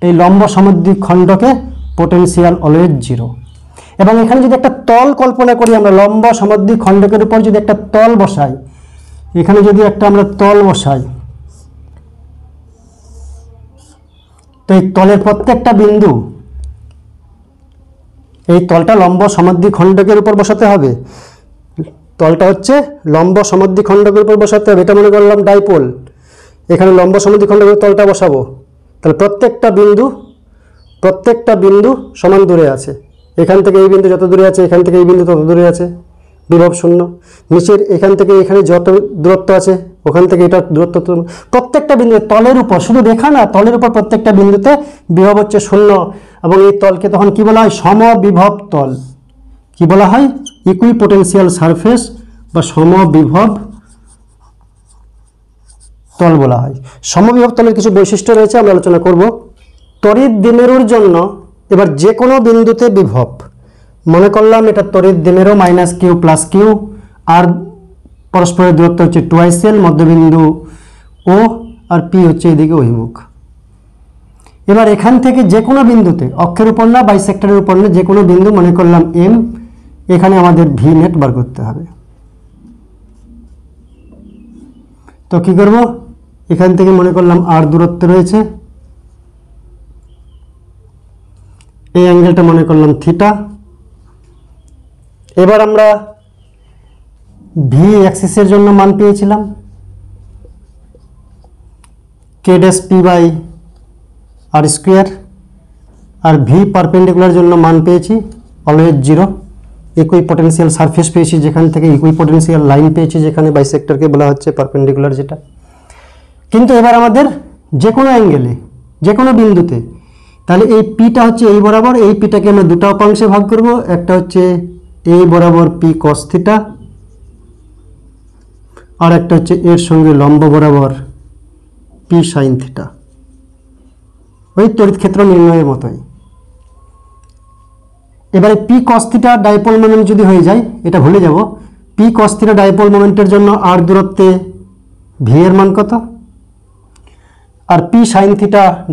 এই লম্ব সমদ্বিখণ্ডকে পোটেনশিয়াল অলওয়েজ 0। এবং এখানে যদি একটা তল কল্পনা করি আমরা, লম্ব সমদ্বিখণ্ডকের উপর যদি একটা তল বসাই, এখানে যদি একটা আমরা তল বসাই, তো এই তলের প্রত্যেকটা বিন্দু, এই তলটা লম্ব সমদ্বিখণ্ডকের উপর বসাতে হবে। তলটা হচ্ছে লম্ব সমদ্বিখণ্ডকের উপর বসাতে হবে। এটা মনে করলাম ডাইপোল, এখানে লম্ব সমদ্বিখণ্ডকের তলটা বসাবো। তাহলে প্রত্যেকটা বিন্দু সমান দূরে আছে। এখান থেকে এই বিন্দু যত দূরে আছে, এখান থেকে এই বিন্দু তত দূরে আছে, বিভব 0। নিচের এখান থেকে এখানে যত দূরত্ব আছে, ওখান থেকে এটা দূরত্ব, প্রত্যেকটা বিন্দু তলের উপর, শুধু রেখা না, তলের উপর প্রত্যেকটা বিন্দুতে বিভব হচ্ছে 0। এবং এই তলকে তখন কি বলা হয়? সমবিভব তল। কি বলা হয়? ইকুইপোটেনশিয়াল সারফেস বা সমবিভব তল বলা হয়। সমবিভব তলের কিছু বৈশিষ্ট্য রয়েছে, আমরা আলোচনা করব। তড়িৎ দ্বিমেরুর জন্য এবার যে কোনো বিন্দুতে বিভব, মনে করলাম এটা তড়িৎ দ্বিমেরু -q + q, আর পরস্পরের দূরত্ব হচ্ছে 2l, মধ্যবিন্দু ও, আর পি হচ্ছে এদিকে অভিমুখ। এবার এখান থেকে যে কোনো বিন্দুতে, অক্ষের উপর না, বাইসেক্টরের উপর না, যে কোনো বিন্দু মনে করলাম m, এখানে আমাদের ভি নেট বার করতে হবে। তো কি করব? এখান থেকে মনে করলাম r দূরত্ব রয়েছে, এই অ্যাঙ্গেলটা মনে করলাম থিটা। এবার আমরা ভি অ্যাক্সিসের জন্য মান পেয়েছিলাম k'(p/r²), আর ভি পারপেন্ডিকুলার জন্য মান পেয়েছি অলওয়েজ 0। ইকুইপোটেনশিয়াল সারফেস পেয়েছি, যেখান থেকে ইকুইপোটেনশিয়াল লাইন পেয়েছি, যেখানে বাইসেক্টরকে বলা হচ্ছে পারপেন্ডিকুলার যেটা। কিন্তু এবার আমাদের যে কোনো অ্যাঙ্গেলে, যে কোনো বিন্দুতে, তাহলে এই পিটা হচ্ছে এই বরাবর, এই পিটাকে আমরা দুটো উপাংশে ভাগ করব। একটা হচ্ছে এই বরাবর p cos θ, আর একটা হচ্ছে এর সঙ্গে লম্ব বরাবর p sin θ। ওই তড়িৎ ক্ষেত্র নির্ণয়ের মতোই। এবারে p cos θ ডাইপোল মোমেন্ট যদি হয়ে যায়, এটা ভুলে যাব, p cos θ ডাইপোল মোমেন্টের জন্য r দূরত্বে v এর মান কত, আর p sin θ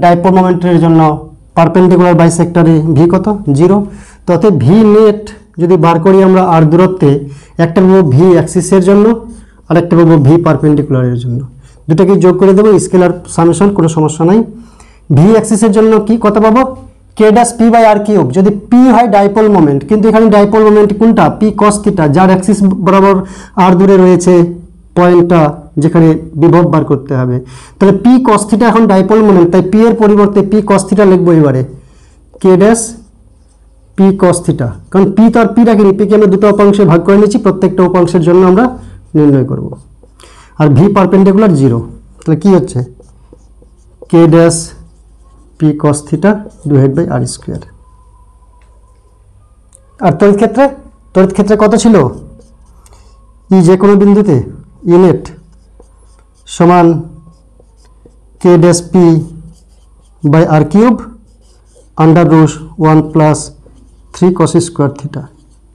ডাইপোল মোমেন্টের জন্য পারপেন্ডিকুলার বাইসেক্টরে v কত, 0। তাতে v নেট যদি বার করি আমরা r দূরত্বে, একটা পাবো v অ্যাক্সিসের জন্য, আর একটা পাবো v পারপেন্ডিকুলারের জন্য। দুটাকে যোগ করে দেবো, স্কেলার সামেশন, কোনো সমস্যা নাই। v অ্যাক্সিসের জন্য কি কত পাবো? k'(p/r³). যদি p হয় ডাইপোল মোমেন্ট, কিন্তু এখানে ডাইপোল মোমেন্ট কোনটা? p cos θ, যার অ্যাক্সিস বরাবর r দূরে রয়েছে পয়েন্টটা, যেখানে বিভব বার করতে হবে। তাহলে p cos θ এখন ডাইপোল মোমেন্ট, তাই p এর পরিবর্তে p cos θ লিখবো এবারে k'(p cos θ), কারণ p তো আর p রাখিনি, p কে আমরা দুটো উপাংশে ভাগ করে নিচ্ছি, প্রত্যেকটা উপাংশের জন্য আমরা নির্ণয় করব। আর v পারপেন্ডিকুলার 0, তাহলে কি হচ্ছে? k'(p cos θ) /r²। আর তড়িৎ ক্ষেত্রে কত ছিল? ই যে কোনো বিন্দুতে ই নেট সমান k'(p/r³) √1 + 3 cos² θ।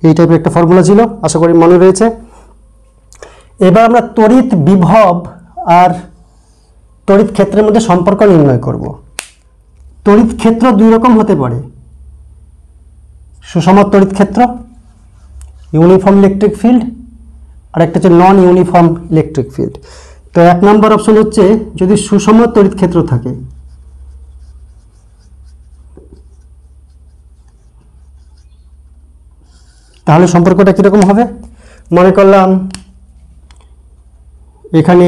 এই টাইপের একটা ফর্মুলা ছিল, আশা করি মনে রয়েছে। এবার আমরা তড়িৎ বিভব আর তড়িৎ ক্ষেত্রের মধ্যে সম্পর্ক নির্ণয় করব। তড়িৎ ক্ষেত্র দুই রকম হতে পারে, সুষম তড়িৎ ক্ষেত্র, ইউনিফর্ম ইলেকট্রিক ফিল্ড, আর একটা হচ্ছে নন ইউনিফর্ম ইলেকট্রিক ফিল্ড। তো 1 নম্বর অপশন হচ্ছে যদি সুষম তড়িৎ ক্ষেত্র থাকে, তাহলে সম্পর্কটা কীরকম হবে? মনে করলাম এখানে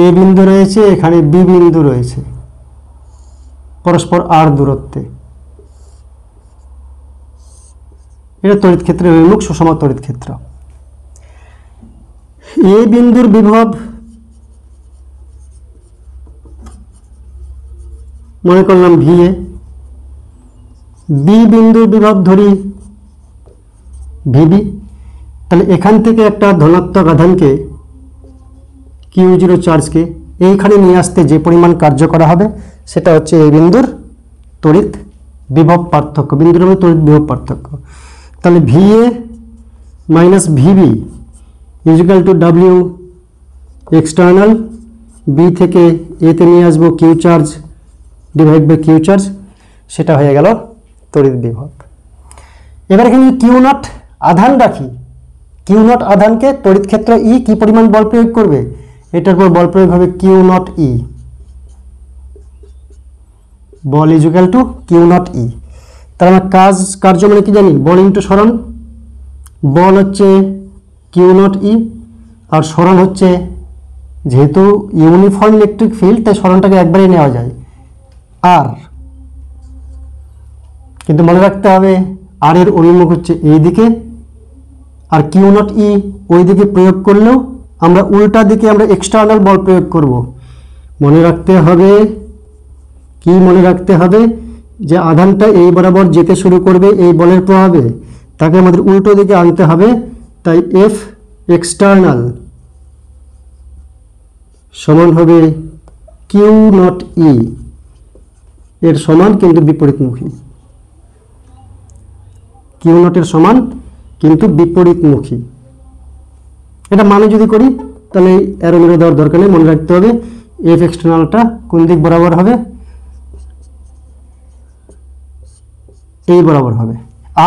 এ বিন্দু রয়েছে, এখানে বি বিন্দু রয়েছে, পরস্পর r দূরত্বে। এটা তড়িৎ ক্ষেত্রের অভিমুখ, সুষম তড়িৎ ক্ষেত্র। এ বিন্দুর বিভব মনে করলাম VA, বি বিন্দুর বিভব ধরি ভিবি, তাহলে এখান থেকে একটা ধনাত্মক আধানকে Q0 চার্জকে এইখানে নিয়ে আসতে যে পরিমাণ কার্য করা হবে সেটা হচ্ছে এই বিন্দুর তড়িৎ বিভব পার্থক্য, বিন্দুর মধ্যে তড়িৎ বিভব পার্থক্য। তাহলে VA minus VB is equal to W external, B থেকে এতে নিয়ে আসবো q charge divide by q charge, সেটা হয়ে গেল তড়িৎ বিভব। এবার এখানে কিউ নট আধান রাখি, কিউ নট আধানকে তড়িৎ ক্ষেত্র ই কি পরিমাণ বল প্রয়োগ করবে, এটার উপর বল প্রয়োগ হবে কিউ নট ই, বল is equal to Q naught E. তার আমরা কার্য মানে কি জানি, বল ইন্টু সরণ, বল হচ্ছে কিউ নট ই আর সরণ হচ্ছে, যেহেতু ইউনিফর্ম ইলেকট্রিক ফিল্ড তাই সরণটাকে একবারেই নেওয়া যায় আর, কিন্তু মনে রাখতে হবে আর এর অভিমুখ হচ্ছে এই দিকে, আর কিউ নট ই ওই দিকে প্রয়োগ করলেও আমরা উল্টা দিকে আমরা এক্সটার্নাল বল প্রয়োগ করব। মনে রাখতে হবে কি, মনে রাখতে হবে যে আধানটা এই বরাবর যেতে শুরু করবে এই বলের প্রভাবে, তাকে আমাদের উল্টো দিকে আনতে হবে। তাই এফ এক্সটার্নাল সমান হবে কিউ নট ই এর সমান কিন্তু বিপরীতমুখী, কিউ নটের সমান কিন্তু বিপরীতমুখী। এটা মানে যদি করি তাহলে অ্যারো মেরে দেওয়ার দরকার নেই, মনে রাখতে হবে এফ এক্সটার্নালটা কোন দিক বরাবর হবে, এই বরাবর হবে,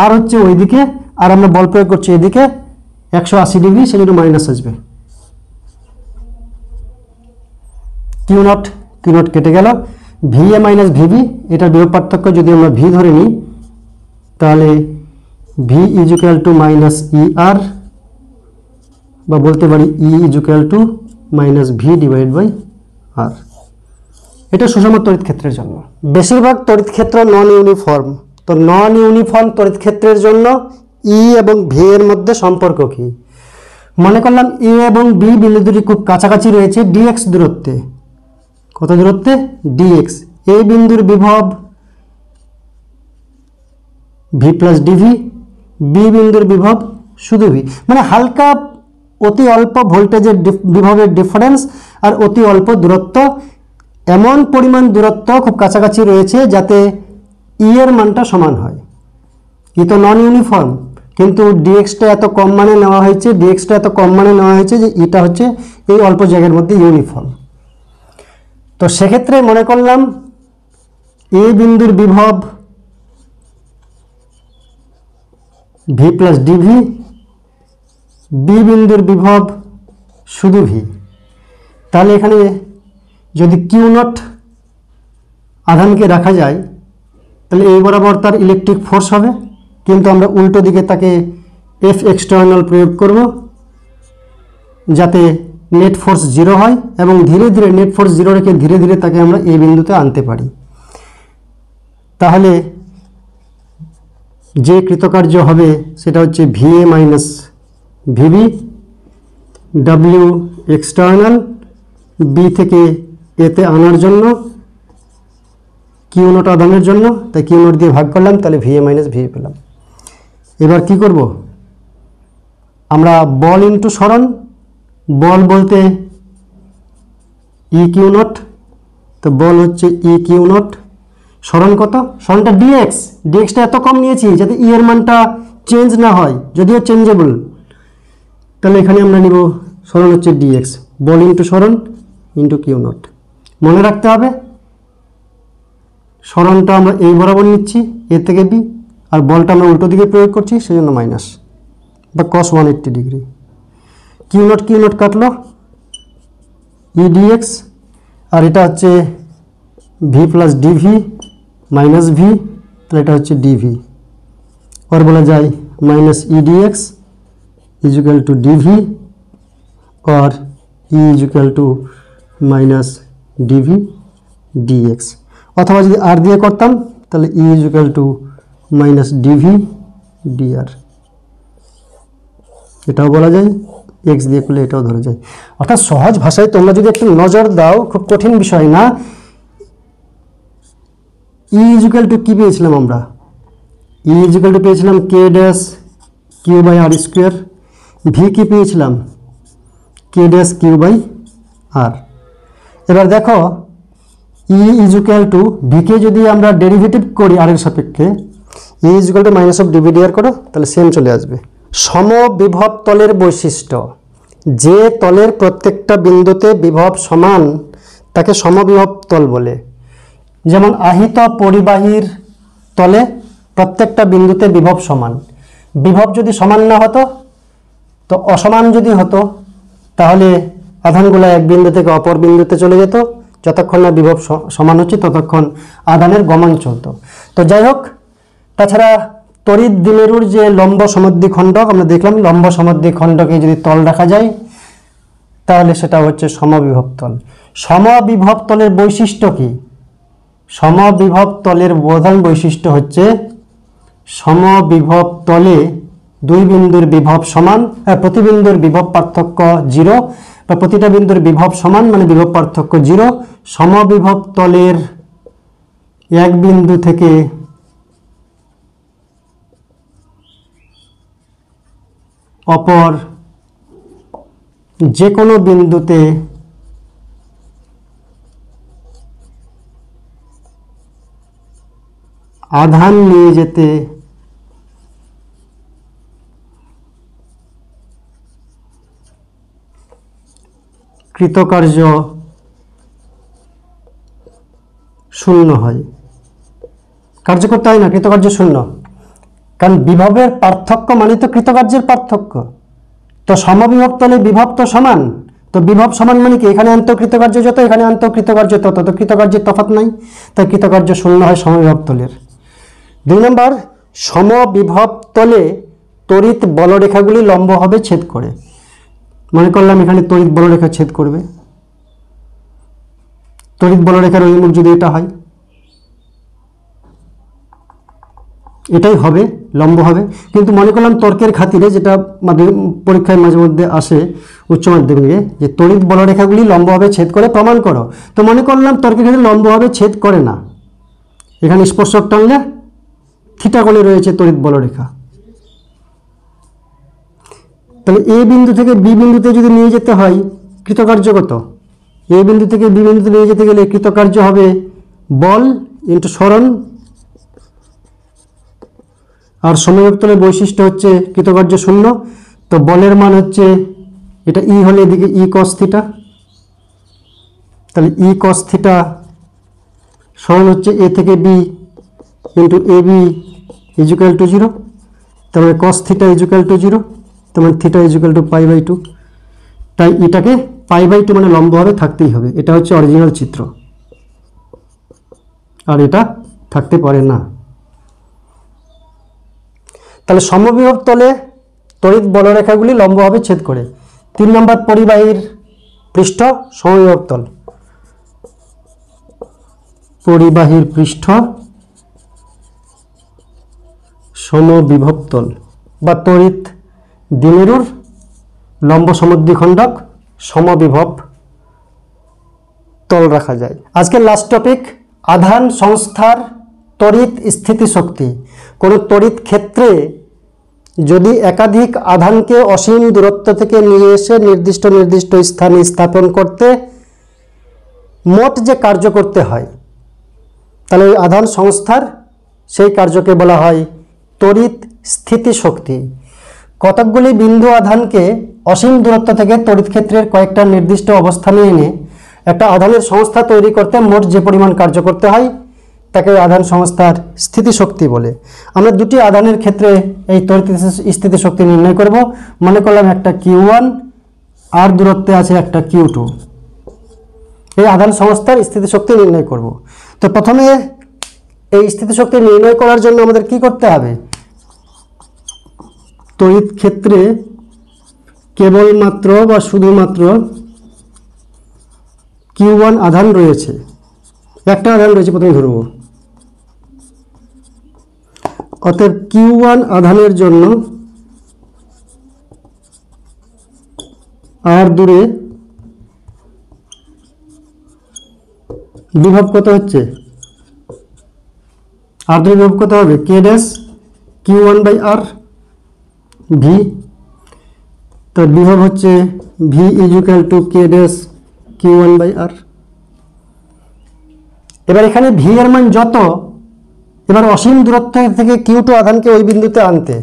আর হচ্ছে ওই দিকে, আর আমরা বল প্রয়োগ করছি এদিকে 180 ডিগ্রি, সেজন্য মাইনাস আসবে। কিউ নট কেটে গেল, ভিএ মাইনাস ভিবি এটার বিভব পার্থক্য যদি আমরা ভি ধরে নিই তাহলে V is equal to minus E R, বা বলতে পারি E is equal to minus V divide by R. এটা সুষম তড়িৎ ক্ষেত্রের জন্য। বেশিরভাগ তড়িৎ ক্ষেত্র নন ইউনিফর্ম, তো নন ইউনিফর্ম তড়িৎ ক্ষেত্রের জন্য ই এবং ভি এর মধ্যে সম্পর্ক কি, মনে করলাম এ এবং বি বিন্দু দুটি খুব কাছাকাছি রয়েছে ডিএক্স দূরত্বে, কত দূরত্বে, ডিএক্স। এই বিন্দুর বিভব ভি প্লাস ডিভি, বি বিন্দুর বিভব শুধু ভি, মানে হালকা অতি অল্প ভোল্টেজের বিভবের ডিফারেন্স আর অতি অল্প দূরত্ব, এমন পরিমাণ দূরত্ব খুব কাছাকাছি রয়েছে যাতে ই এর মানটা সমান হয়। ই তো নন ইউনিফর্ম, কিন্তু ডিএক্সটা এত কম মানে নেওয়া হয়েছে, ডিএক্সটা এত কম মানে নেওয়া হয়েছে যে ইটা হচ্ছে এই অল্প জায়গার মধ্যে ইউনিফর্ম। তো সেক্ষেত্রে মনে করলাম এ বিন্দুর বিভব ভি প্লাস ডিভি, বি বিন্দুর বিভব শুধু ভি, তাহলে এখানে যদি কিউ নট আধানকে রাখা যায় তাহলে এই বরাবর তার ইলেকট্রিক ফোর্স হবে, কিন্তু আমরা উল্টো দিকে তাকে এফ এক্সটার্নাল প্রয়োগ করব যাতে নেট ফোর্স 0 হয় এবং ধীরে ধীরে নেট ফোর্স 0 রেখে ধীরে ধীরে তাকে আমরা এই বিন্দুতে আনতে পারি। তাহলে যে কৃতকার্য হবে সেটা হচ্ছে VA minus VB, W external B থেকে এতে আনার জন্য কিউ নট আধানের জন্য, তাই কিউ নট দিয়ে ভাগ করলাম, তাহলে ভিএ মাইনাস ভিএ পেলাম। এবার কি করব, আমরা বল ইন্টু সরণ, বল বলতে ই কিউ নট, তো বল হচ্ছে ই কিউ নট, সরণ কত, সরণটা ডিএক্স, ডিএক্সটা এত কম নিয়েছি যাতে ই এর মানটা চেঞ্জ না হয়, যদিও চেঞ্জেবল, তাহলে এখানে আমরা নিব সরণ হচ্ছে ডিএক্স, বল ইন্টু সরণ ইন্টু কিউ নট। মনে রাখতে হবে সরণটা আমরা এই বরাবর নিচ্ছি এ থেকে বি, আর বলটা আমরা উল্টো দিকে প্রয়োগ করছি সেজন্য মাইনাস বা cos 180 ডিগ্রি। কিউ নট কাটলো ই ডিএক্স, আর এটা হচ্ছে V plus dV minus V, তাহলে এটা হচ্ছে ডিভি, আর বলা যায় minus E dx is equal to dV और E is equal to minus dV dx, অথবা যদি আর দিয়ে করতাম তাহলে E is equal to minus dV dR, এটাও বলা যায়, এক্স দিয়ে করলে এটাও ধরা যায়। অর্থাৎ সহজ ভাষায় তোমরা যদি একটু নজর দাও, খুব কঠিন বিষয় না। ই ইজ ইকুয়াল টু কী পেয়েছিলাম আমরা, ই ইজিক্যাল টু পেয়েছিলাম k dash Q by r square, V কি পেয়েছিলাম k dash Q by r. এবার দেখো ই ইজিক্যাল টু ভিকে যদি আমরা ডেরিভেটিভ করি আর এর সাপেক্ষে, ই ইজিক্যাল টু মাইনাস অফ ডিভিডিআর করো, তাহলে সেম চলে আসবে। সমবিভব তলের বৈশিষ্ট্য, যে তলের প্রত্যেকটা বিন্দুতে বিভব সমান তাকে সমবিভব তল বলে। যেমন আহিত পরিবাহীর তলে প্রত্যেকটা বিন্দুতে বিভব সমান। বিভব যদি সমান না হতো তো অসমান যদি হতো তাহলে আধানগুলো এক বিন্দু থেকে অপর বিন্দুতে চলে যেত, যতক্ষণ না বিভব সমান হচ্ছে ততক্ষণ আধানের গমন চলতো। তো যাই হোক, তাছাড়া তড়িৎ দ্বিমেরুর যে লম্ব সমদ্বিখণ্ডক আমরা দেখলাম, লম্ব সমদ্বিখণ্ডকে যদি তল রাখা যায় তাহলে সেটা হচ্ছে সমবিভব তল। সমবিভব তলের বৈশিষ্ট্য কি? সমবিভব তলের প্রধান বৈশিষ্ট্য হচ্ছে সমবিভব তলে দুই বিন্দুর বিভব সমান, প্রতি বিন্দুর বিভব পার্থক্য 0 বা প্রতিটা বিন্দুর বিভব সমান মানে বিভব পার্থক্য 0। সমবিভব তলের এক বিন্দু থেকে অপর যে কোনো বিন্দুতে আধান নিয়ে যেতে কৃতকার্য শূন্য হয়। কার্য করতে হয় না, কৃতকার্য শূন্য, কারণ বিভবের পার্থক্য মানে তো কৃতকার্যের পার্থক্য। তো সমবিভব তলে বিভব তো সমান, তো বিভব সমান মানে কি এখানে আন্তঃকৃতকার্য যত এখানে আন্তঃকৃতকার্য তত, তো কৃতকার্যের তফাৎ নাই, তাই কৃতকার্য শূন্য হয় সমবিভব তলের। 2 নম্বর, সমবিভব তলে তড়িৎ বলরেখাগুলি লম্বভাবে ছেদ করে। মনে করলাম এখানে তড়িৎ বলরেখা ছেদ করবে, তড়িৎ বলরেখার অভিমুখ যদি এটা হয়, এটাই হবে, লম্ব হবে। কিন্তু মনে করলাম তর্কের খাতিরে, যেটা পরীক্ষায় মাঝে মধ্যে আসে উচ্চ মাধ্যমিকে, যে তড়িৎ বলরেখাগুলি লম্বভাবে ছেদ করে প্রমাণ করো। তো মনে করলাম তর্কের ক্ষেত্রে লম্বভাবে ছেদ করে না, এখানে স্পর্শক টানলে থিটা কোণে রয়েছে তড়িৎ বলরেখা, তাহলে এ বিন্দু থেকে বি বিন্দুতে যদি নিয়ে যেতে হয় কৃতকার্য কত? এ বিন্দু থেকে বি বিন্দুতে নিয়ে যেতে গেলে কৃতকার্য হবে বল ইন্টু সরণ, আর সমবিভব তলের বৈশিষ্ট্য হচ্ছে কৃতকার্য শূন্য। তো বলের মান হচ্ছে, এটা ই হলে এদিকে ই কস থিটা, তাহলে ই কস থিটা সরণ হচ্ছে এ থেকে B into A B equal to 0, তার মানে কস থিটা ইজুক্যাল টু 0, তার মানে থিটা ইজুক্যাল টু π/2। তাই এটাকে π/2 মানে লম্বভাবে থাকতেই হবে। এটা হচ্ছে অরিজিনাল চিত্র, আর এটা থাকতে পারে না। তাহলে সমবিভব তলে তড়িৎ বলরেখাগুলি লম্বভাবে ছেদ করে। 3 নম্বর, পরিবাহীর পৃষ্ঠ সমবিভব তল। পরিবাহীর পৃষ্ঠ সমবিভব তল বা তড়িৎ দ্বিমেরুর লম্ব সমদ্বিখণ্ডক সমবিভব তল রাখা যায়। আজকের লাস্ট টপিক, আধান সংস্থার তড়িৎ স্থিতিশক্তি। কোনো তড়িৎ ক্ষেত্রে যদি একাধিক আধানকে অসীম দূরত্ব থেকে নিয়ে এসে নির্দিষ্ট নির্দিষ্ট স্থানে স্থাপন করতে মোট যে কার্য করতে হয়, তাহলে ওই আধান সংস্থার সেই কার্যকে বলা হয় তড়িৎ স্থিতিশক্তি। কতকগুলি বিন্দু আধানকে অসীম দূরত্ব থেকে তড়িৎ ক্ষেত্রের কয়েকটা নির্দিষ্ট অবস্থানে এনে একটা আধানের সংস্থা তৈরি করতে মোট যে পরিমাণ কার্য করতে হয় তাকে আধান সংস্থার স্থিতিশক্তি বলে। আমরা দুটি আধানের ক্ষেত্রে এই তড়িৎ স্থিতিশক্তি নির্ণয় করব। মনে করলাম একটা Q1 আর দূরত্বে আছে একটা Q2, এই আধান সংস্থার স্থিতিশক্তি নির্ণয় করব। তো প্রথমে এই স্থিতিশক্তি নির্ণয় করার জন্য আমাদের কি করতে হবে? তড়িৎ ক্ষেত্রে কেবলমাত্র বা শুধুমাত্র Q1 আধান রয়েছে, একটা আধান রয়েছে প্রথমে ধরব। অতএব Q1 আধানের জন্য আর দূরে বিভব কত হচ্ছে? আর দূরে বিভব কত হবে? K ড্যাশ Q1/R ভি, তো বিভব হচ্ছে V is equal two K dash Q1/R। এবার এখানে ভি এর মান যত, এবার অসীম দূরত্ব থেকে Q2 আধানকে ওই বিন্দুতে আনতে,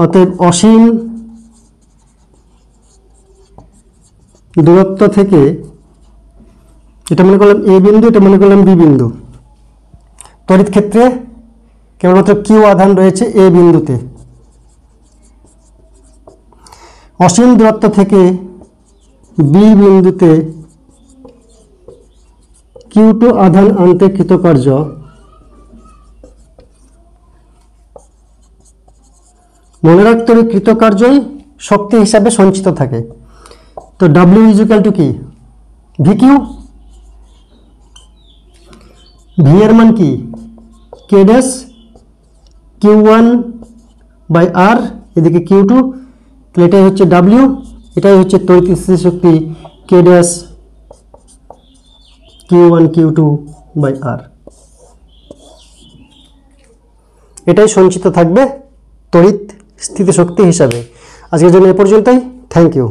অতএব অসীম দূরত্ব থেকে, এটা মনে করলাম এ বিন্দু, এটা মনে করলাম বি বিন্দু, তড়িৎ ক্ষেত্রে কেবলমাত্র কিউ আধান রয়েছে এ বিন্দুতে। অসীম দূরত্ব থেকে বি বিন্দুতে Q2 আধান আনতে কৃতকার্য মনে রাখতে হবে কৃতকার্যই শক্তি হিসাবে সঞ্চিত থাকে। তো W ইজ ইকুয়াল টু কি, ভি কিউ, ভি এর মান কি কে ড্যাশ Q1/R, এদিকে Q2, তাহলে এটাই হচ্ছে W, এটাই হচ্ছে তড়িৎস্থিতিজ শক্তি কে ড্যাশ Q1 Q2/R। এটাই সঞ্চিত থাকবে তড়িৎ স্থিতিশক্তি হিসাবে। আজকের জন্য এ পর্যন্তই। Thank you.